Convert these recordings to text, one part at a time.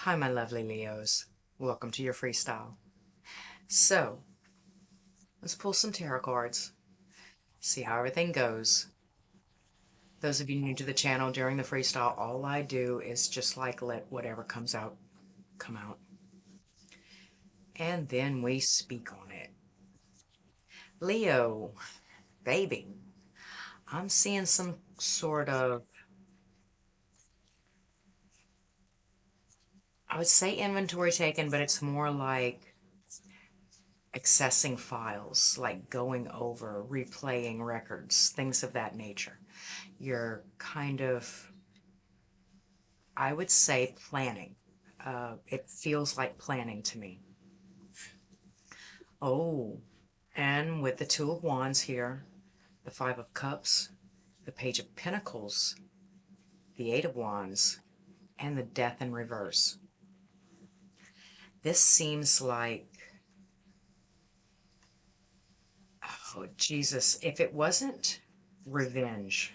Hi, my lovely Leos. Welcome to your freestyle. So, let's pull some tarot cards, see how everything goes. Those of you new to the channel during the freestyle, all I do is just like let whatever comes out come out. And then we speak on it. Leo, baby, I'm seeing some sort of, I would say inventory taken, but it's more like accessing files, like going over, replaying records, things of that nature. You're kind of, I would say, planning. It feels like planning to me. Oh, and with the Two of Wands here, the Five of Cups, the Page of Pentacles, the Eight of Wands, and the Death in reverse. This seems like, oh, Jesus, if it wasn't revenge,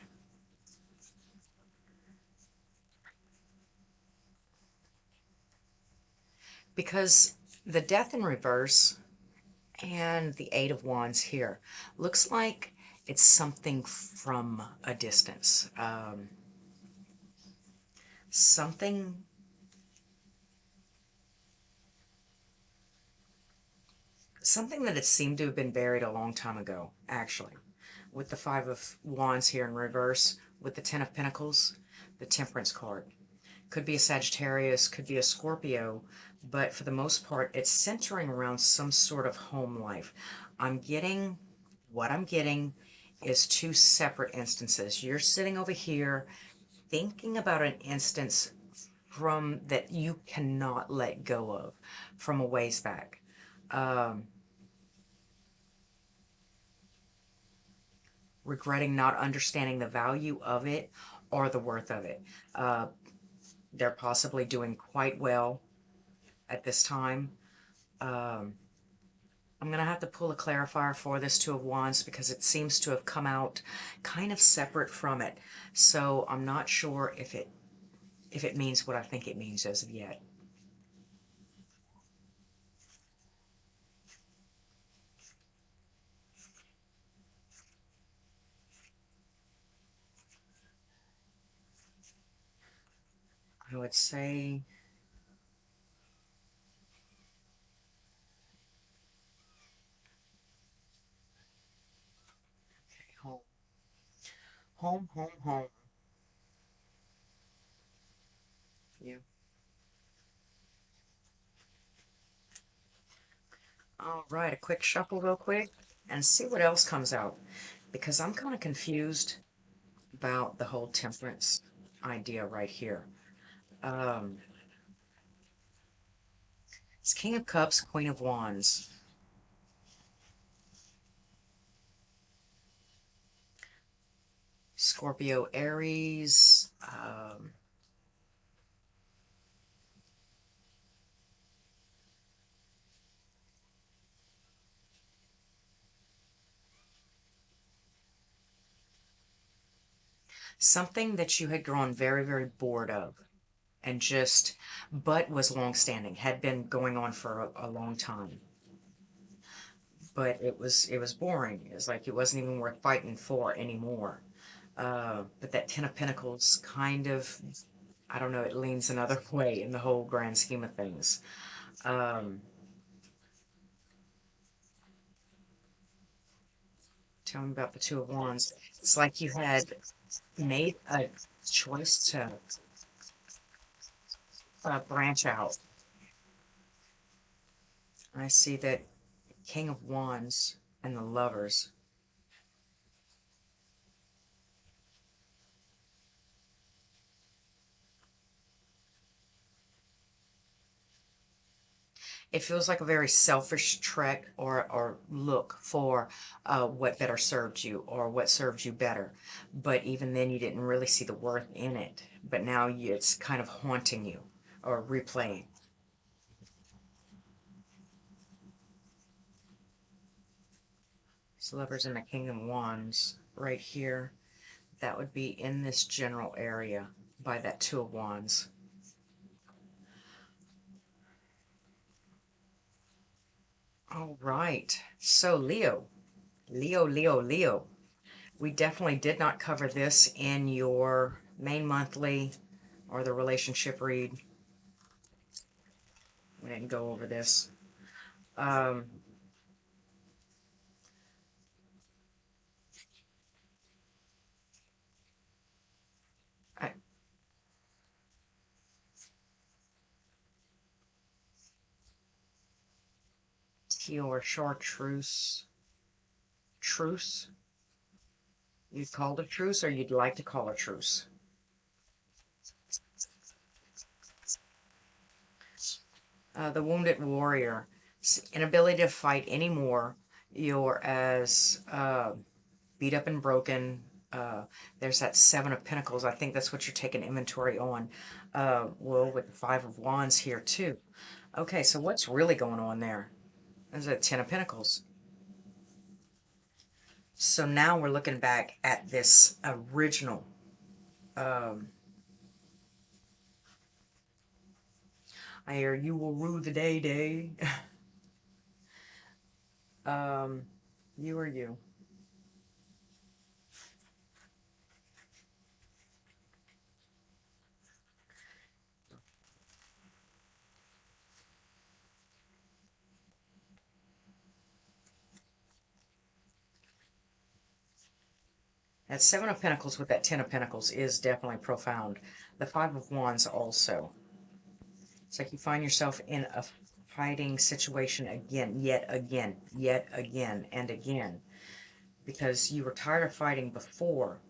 because the Death in reverse and the Eight of Wands here looks like it's something from a distance. Something something that had seemed to have been buried a long time ago, actually. With the Five of Wands here in reverse, with the Ten of Pentacles, the Temperance card. Could be a Sagittarius, could be a Scorpio, but for the most part, it's centering around some sort of home life. What I'm getting is two separate instances. You're sitting over here thinking about an instance from that you cannot let go of from a ways back. Um, Regretting not understanding the value of it or the worth of it. Uh, they're possibly doing quite well at this time. Um, I'm going to have to pull a clarifier for this Two of Wands because it seems to have come out kind of separate from it. So I'm not sure if it means what I think it means as of yet. I would say, okay, home, home, home, home. Yeah. All right, a quick shuffle real quick and see what else comes out because I'm kind of confused about the whole temperance idea right here. Um, it's King of Cups, Queen of Wands, Scorpio, Aries. Something that you had grown very, very bored of and just, but was long-standing, had been going on for a long time. But it was boring. It was like it wasn't even worth fighting for anymore. But that Ten of Pentacles kind of, I don't know, it leans another way in the whole grand scheme of things. Um, Tell me about the Two of Wands. It's like you had made a choice to branch out. I see that King of Wands and the Lovers. It feels like a very selfish trek or look for what better served you or what served you better. But even then, you didn't really see the worth in it. But now it's kind of haunting you or replaying. So Lovers and the King of Wands right here. That would be in this general area by that Two of Wands. All right. So Leo, Leo, Leo, Leo. We definitely did not cover this in your main monthly or the relationship read. We didn't go over this. Um, I, teal or chartreuse. Truce? You'd call it a truce, or you'd like to call a truce? The wounded warrior. Inability to fight anymore. You're as beat up and broken. There's that Seven of Pentacles. I think that's what you're taking inventory on. Well, with the Five of Wands here too. Okay, so what's really going on there? There's a Ten of Pentacles. So now we're looking back at this original. I hear you will rue the day. You or you. That Seven of Pentacles with that Ten of Pentacles is definitely profound. The Five of Wands also. It's like you find yourself in a fighting situation again, yet again, yet again, and again. Because you were tired of fighting before.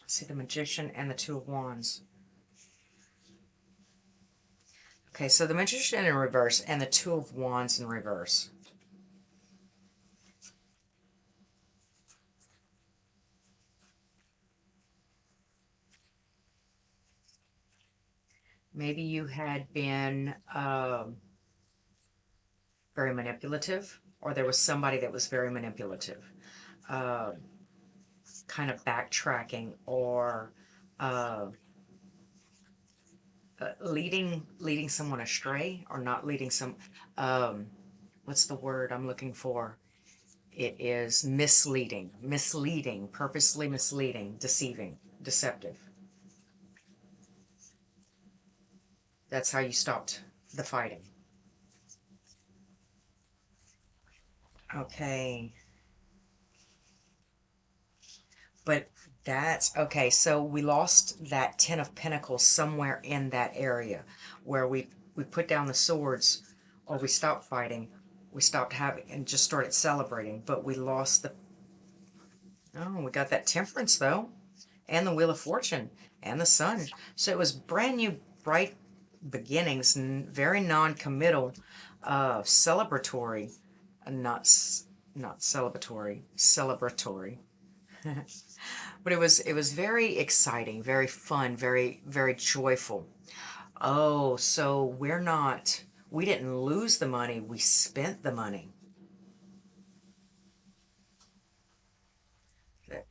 See the Magician and the Two of Wands. Okay, so the Magician in reverse and the Two of Wands in reverse. Maybe you had been very manipulative, or there was somebody that was very manipulative, uh, kind of backtracking, or uh, leading someone astray, or not leading some. Um, what's the word I'm looking for? It is misleading, purposely misleading, deceiving, deceptive. That's how you stopped the fighting. Okay. But that's okay. So we lost that Ten of Pentacles somewhere in that area where we put down the swords, or we stopped fighting. We stopped having and just started celebrating. But we lost the. Oh, we got that Temperance though, and the Wheel of Fortune, and the Sun. So it was brand new, bright beginnings, and very non-committal, celebratory, not celebratory, celebratory. But it was very exciting, very fun, very joyful. Oh, so we didn't lose the money, we spent the money.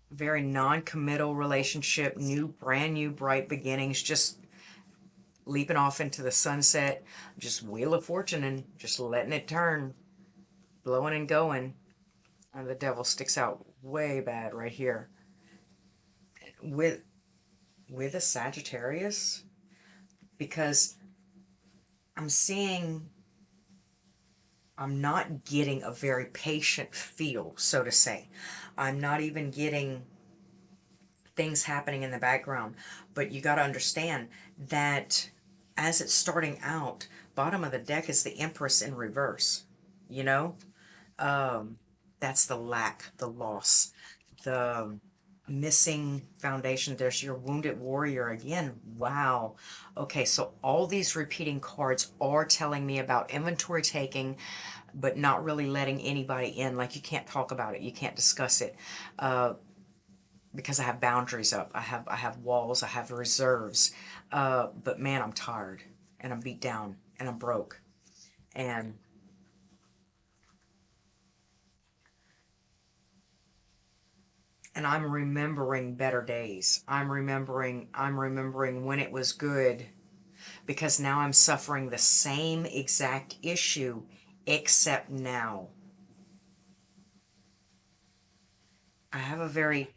Very non-committal relationship, brand new bright beginnings, just leaping off into the sunset, just Wheel of Fortune and just letting it turn, blowing and going. And the devil sticks out way bad right here. With a Sagittarius, because I'm seeing I'm not getting a very patient feel, so to say. I'm not even getting things happening in the background. But you got to understand that as it's starting out, bottom of the deck is the Empress in reverse. You know? That's the lack, the loss, the missing foundation. There's your Wounded Warrior again. Wow. Okay, so all these repeating cards are telling me about inventory taking, but not really letting anybody in. Like you can't talk about it, you can't discuss it, because I have boundaries up. I have walls. I have reserves. But man, I'm tired, and I'm beat down, and I'm broke, and I'm remembering better days. I'm remembering when it was good. because now I'm suffering the same exact issue, except now I have a very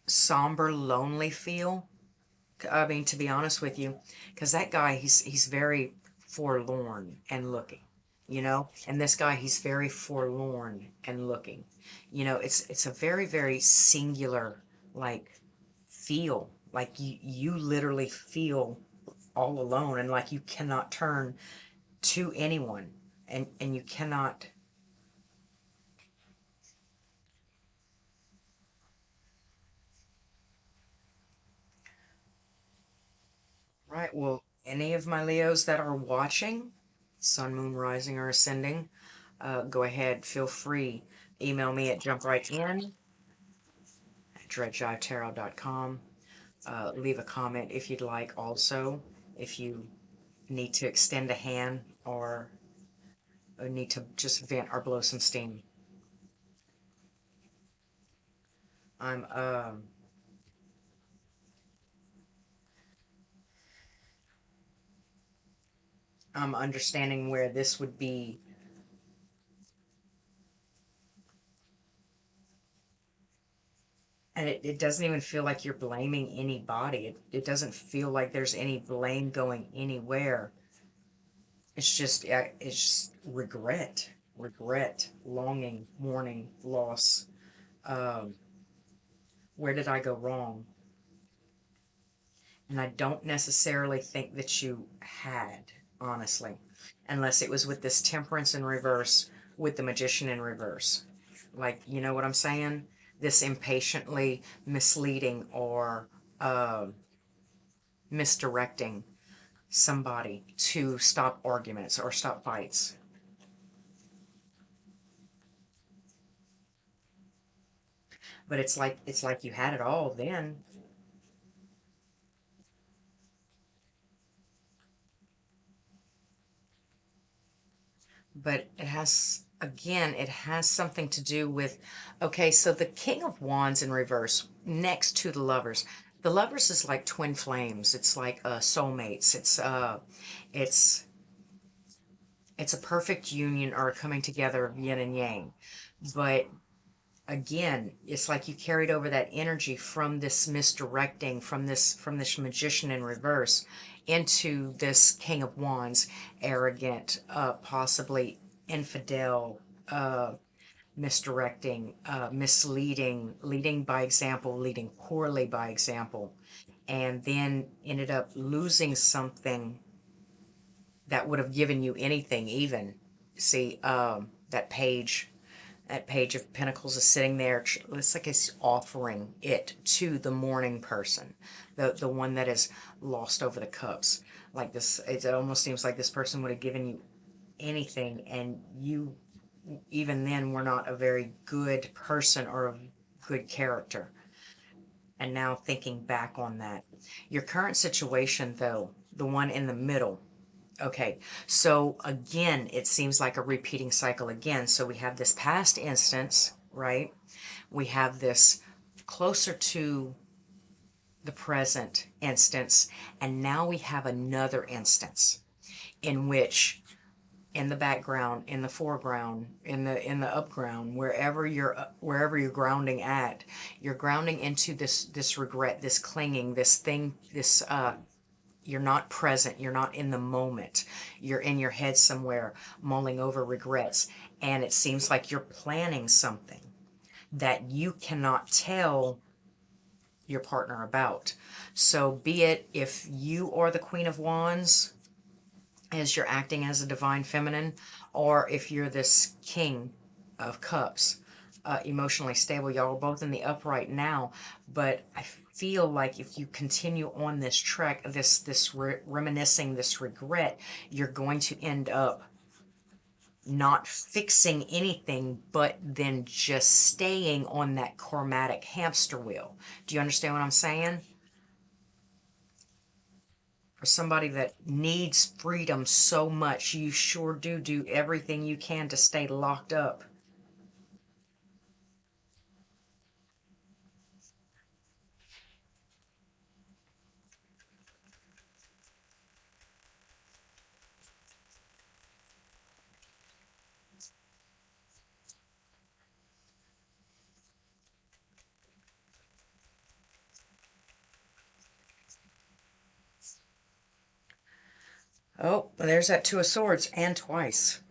somber, lonely feel. I mean, to be honest with you, because that guy, he's very forlorn and looking, and this guy, he's very forlorn and looking. It's a very, very singular, like, feel. Like you literally feel all alone, and like you cannot turn to anyone, and you cannot. Right. Well, any of my Leos that are watching, Sun, Moon, Rising, or Ascending, go ahead, feel free. Email me at jumprightin@dreadjivetarot.com. Leave a comment if you'd like. Also, if you need to extend a hand or need to just vent or blow some steam. I'm I'm understanding where this would be. And it doesn't even feel like you're blaming anybody. It doesn't feel like there's any blame going anywhere. It's just regret, longing, mourning, loss. Um, where did I go wrong? And I don't necessarily think that you had, honestly, unless it was with this temperance in reverse, with the magician in reverse. Like, you know what I'm saying? This impatiently misleading or uh, misdirecting somebody to stop arguments or stop fights. But it's like you had it all then. But it has something to do with, okay, so the King of Wands in reverse next to the Lovers. The Lovers is like twin flames. It's like soulmates. It's it's a perfect union or a coming together of yin and yang. But again, it's like you carried over that energy from this misdirecting, from this magician in reverse into this King of Wands, arrogant, possibly infidel, misdirecting, misleading, leading by example, leading poorly by example, and then ended up losing something that would have given you anything. Even see, that page of pentacles is sitting there. It's like it's offering it to the mourning person, the one that is lost over the cups. Like this, it almost seems like this person would have given you anything, and you, even then, were not a very good person or a good character. And now thinking back on that, your current situation, though, the one in the middle. Okay, so again, it seems like a repeating cycle again. So we have this past instance, right? We have this closer to the present instance, and now we have another instance in which, in the background, in the foreground, in the upground, wherever you're grounding at, you're grounding into this regret, this clinging, this thing, this you're not present, you're not in the moment, you're in your head somewhere mulling over regrets, and it seems like you're planning something that you cannot tell your partner about. So be it if you are the Queen of Wands as you're acting as a divine feminine, or if you're this King of Cups, emotionally stable. Y'all are both in the upright now, but I feel like if you continue on this trek, reminiscing, this regret, you're going to end up not fixing anything, but then just staying on that karmatic hamster wheel. Do you understand what I'm saying? For somebody that needs freedom so much, you sure do everything you can to stay locked up. Oh, there's that Two of Swords, and twice.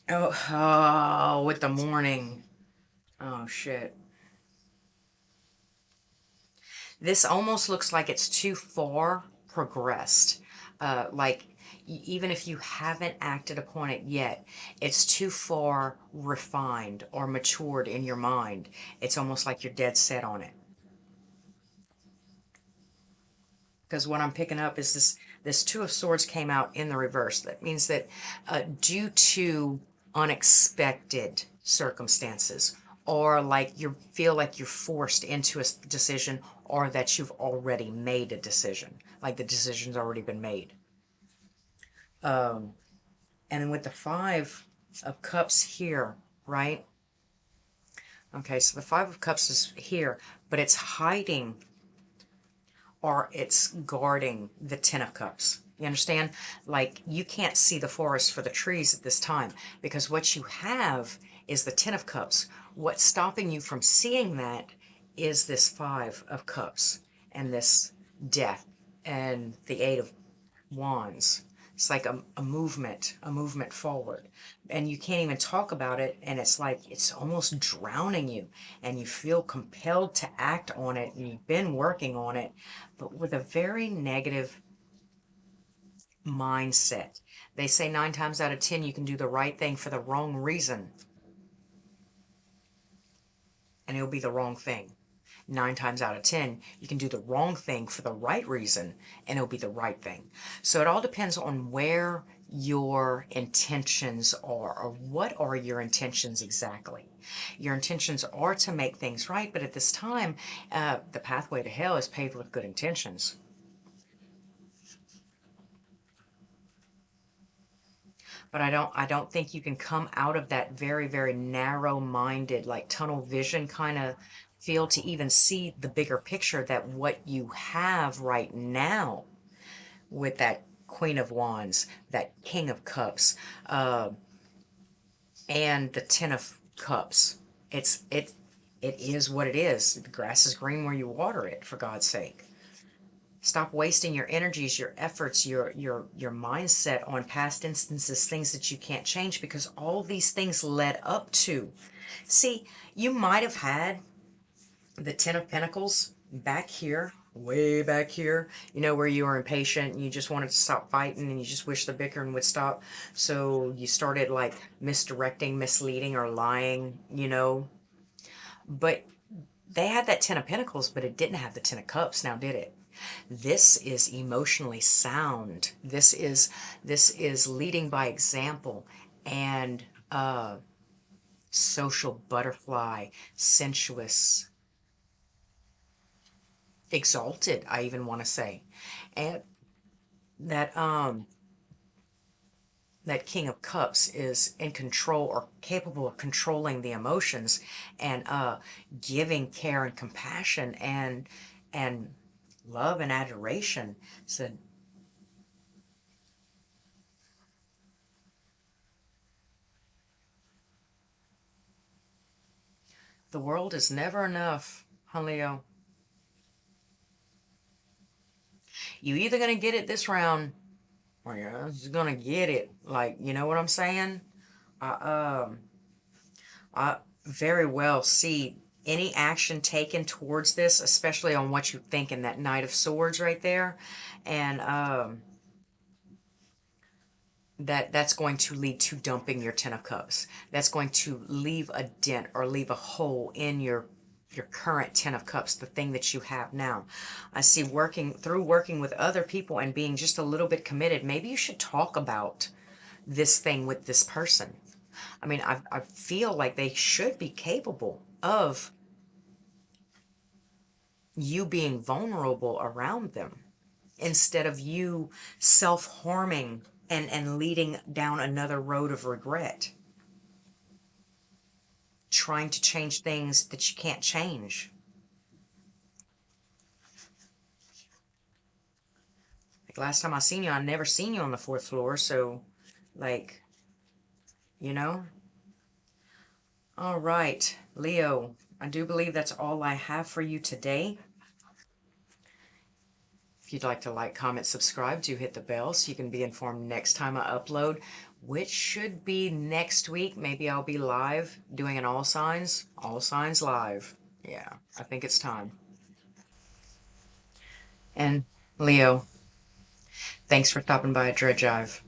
Oh, with the morning. Oh, shit. This almost looks like it's too far progressed. Like, even if you haven't acted upon it yet, it's too far refined or matured in your mind. It's almost like you're dead set on it. Because what I'm picking up is this Two of Swords came out in the reverse. That means that due to unexpected circumstances, or like you feel like you're forced into a decision, or that you've already made a decision, like the decision's already been made. And then with the Five of Cups here, right? Okay, so the Five of Cups is here, but it's hiding or it's guarding the Ten of Cups. You understand? Like, you can't see the forest for the trees at this time because what you have is the Ten of Cups. What's stopping you from seeing that is this Five of Cups and this death and the Eight of Wands. It's like a movement forward. And you can't even talk about it, and it's like it's almost drowning you, and you feel compelled to act on it, and you've been working on it, but with a very negative mindset. They say 9 times out of 10 you can do the right thing for the wrong reason, and it'll be the wrong thing. 9 times out of 10, you can do the wrong thing for the right reason and it'll be the right thing. So it all depends on where your intentions are, or what are your intentions exactly. Your intentions are to make things right, but at this time, the pathway to hell is paved with good intentions. But I don't think you can come out of that very, very narrow-minded, like tunnel vision kind of feel to even see the bigger picture, that what you have right now with that Queen of Wands, that King of Cups, and the Ten of Cups. It is what it is. The grass is green where you water it, for God's sake. Stop wasting your energies, your efforts, your mindset on past instances, things that you can't change, because all these things led up to. See, you might have had the Ten of Pentacles back here, way back here, where you were impatient and you just wanted to stop fighting and you just wish the bickering would stop. So you started like misdirecting, misleading, or lying. But they had that Ten of Pentacles, but it didn't have the Ten of Cups, now did it? This is emotionally sound. This is leading by example, and social butterfly, sensuous, exalted, I even want to say. And that King of Cups is in control, or capable of controlling the emotions, and giving care and compassion and love and adoration. So the world is never enough, huh, Leo? You either gonna get it this round, or you're just gonna get it. Like, you know what I'm saying? I I very well see any action taken towards this, especially on what you think in that Knight of Swords right there, and that's going to lead to dumping your Ten of Cups. That's going to leave a dent or leave a hole in your current Ten of Cups, the thing that you have now. I see working with other people and being just a little bit committed. Maybe you should talk about this thing with this person. I mean, I feel like they should be capable of you being vulnerable around them, instead of you self-harming and leading down another road of regret, trying to change things that you can't change. Like, last time I seen you, I never seen you on the fourth floor, so, like, you know? All right, Leo, I do believe that's all I have for you today. If you'd like to like, comment, subscribe, do hit the bell so you can be informed next time I upload, which should be next week. Maybe I'll be live doing an all signs live. Yeah, I think it's time. And Leo, thanks for stopping by at Jive.